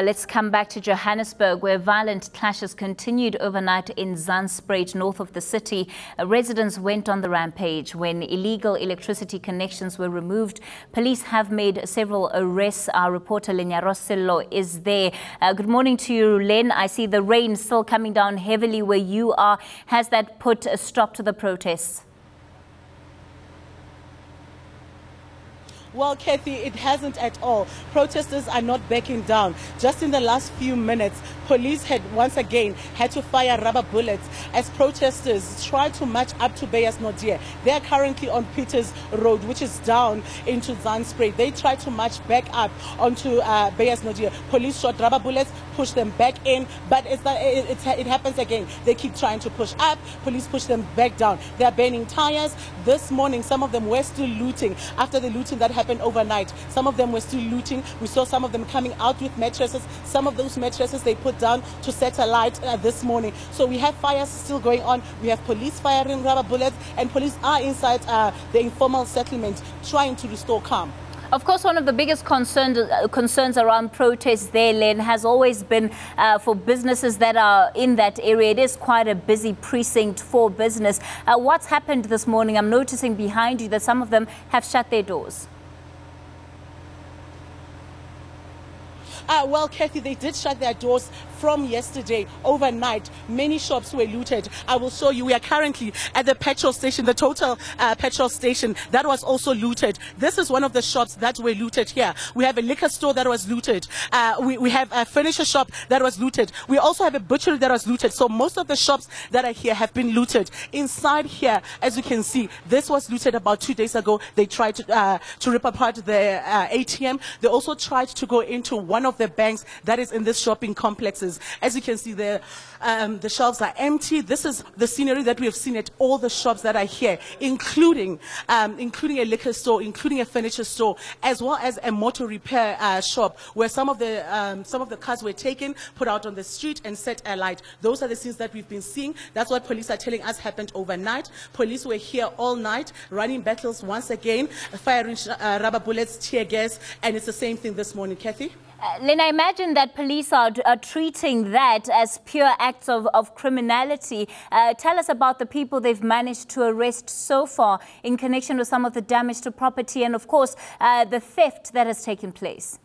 Let's come back to Johannesburg, where violent clashes continued overnight in Zandspruit, north of the city. Residents went on the rampage when illegal electricity connections were removed. Police have made several arrests. Our reporter Lenyaro Sello is there. Good morning to you, Len. I see the rain still coming down heavily where you are. Has that put a stop to the protests? Well, Kathy, it hasn't at all. Protesters are not backing down. Just in the last few minutes, police had once again had to fire rubber bullets as protesters tried to march up to Beyers Naudé. They are currently on Peters Road, which is down into Zandspruit. They tried to march back up onto Beyers Naudé. Police shot rubber bullets, pushed them back in, but it happens again. They keep trying to push up. Police push them back down. They are burning tires. This morning, some of them were still looting after the looting that happened overnight. Some of them were still looting. We saw some of them coming out with mattresses. Some of those mattresses they put down to set alight this morning. So we have fires still going on. We have police firing rubber bullets, and police are inside the informal settlement trying to restore calm. Of course, one of the biggest concerns around protests there, Len, has always been for businesses that are in that area. It is quite a busy precinct for business. What's happened this morning? I'm noticing behind you that some of them have shut their doors. Well, Kathy, they did shut their doors from yesterday overnight. Many shops were looted. I will show you. We are currently at the petrol station, the Total petrol station that was also looted. This is one of the shops that were looted here. We have a liquor store that was looted. We have a furniture shop that was looted. We also have a butchery that was looted. So most of the shops that are here have been looted. Inside here, as you can see, this was looted about 2 days ago. They tried to rip apart the ATM. They also tried to go into one of the banks that is in this shopping complexes. As you can see there, the shelves are empty. This is the scenery that we have seen at all the shops that are here, including a liquor store, including a furniture store, as well as a motor repair shop, where some of the cars were taken, put out on the street, and set alight. Those are the scenes that we've been seeing. That's what police are telling us happened overnight. Police were here all night, running battles once again, firing rubber bullets, tear gas, and it's the same thing this morning, Kathy. Len, I imagine that police are treating that as pure acts of criminality. Tell us about the people they've managed to arrest so far in connection with some of the damage to property and, of course, the theft that has taken place.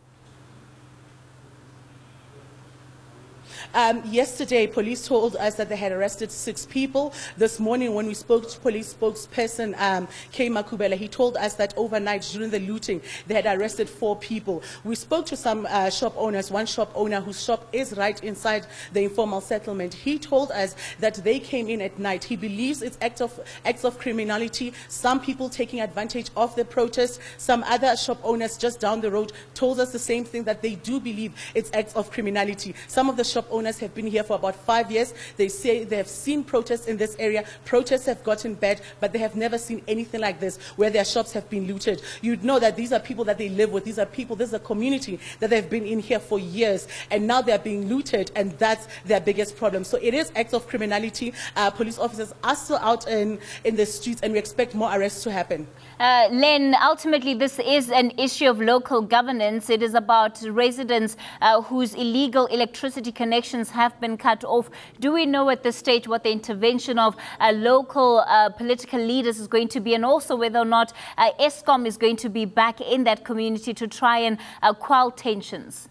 Yesterday, police told us that they had arrested 6 people. This morning, when we spoke to police spokesperson K. Makubela, he told us that overnight during the looting, they had arrested 4 people. We spoke to some shop owners, one shop owner whose shop is right inside the informal settlement. He told us that they came in at night. He believes it's acts of criminality. Some people taking advantage of the protest. Some other shop owners just down the road told us the same thing, that they do believe it's acts of criminality. Some of the shop owners have been here for about 5 years. They say they have seen protests in this area. Protests have gotten bad, but they have never seen anything like this, where their shops have been looted. You'd know that these are people that they live with. These are people, this is a community that they've been in here for years, and now they're being looted, and that's their biggest problem. So it is acts of criminality. Police officers are still out in the streets, and we expect more arrests to happen. Len, ultimately this is an issue of local governance. It is about residents whose illegal electricity connections have been cut off. Do we know at this stage what the intervention of local political leaders is going to be, and also whether or not Eskom is going to be back in that community to try and quell tensions?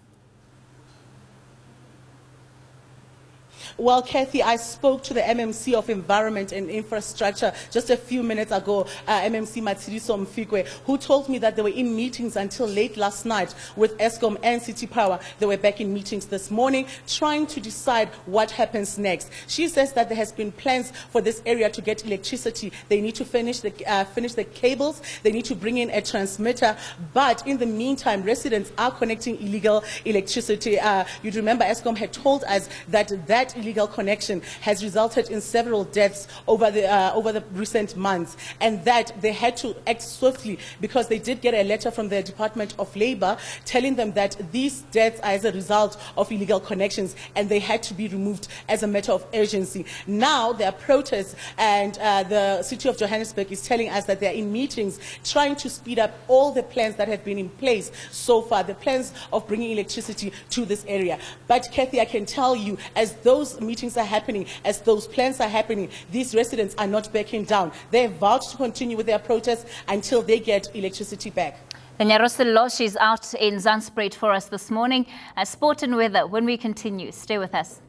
Well, Kathy, I spoke to the MMC of Environment and Infrastructure just a few minutes ago, MMC Matsiriso Mfikwe, who told me that they were in meetings until late last night with Eskom and City Power. They were back in meetings this morning trying to decide what happens next. She says that there has been plans for this area to get electricity. They need to finish the cables. They need to bring in a transmitter. But in the meantime, residents are connecting illegal electricity. You'd remember Eskom had told us that illegal connection has resulted in several deaths over the recent months, and that they had to act swiftly because they did get a letter from the Department of Labor telling them that these deaths are as a result of illegal connections and they had to be removed as a matter of urgency. Now there are protests, and the City of Johannesburg is telling us that they are in meetings trying to speed up all the plans that have been in place so far, the plans of bringing electricity to this area. But Kathy, I can tell you, as those meetings are happening, as those plans are happening, these residents are not backing down. They have vowed to continue with their protests until they get electricity back. Lenyaro Sello, she's out in Zandspruit for us this morning. Sport and weather, when we continue, stay with us.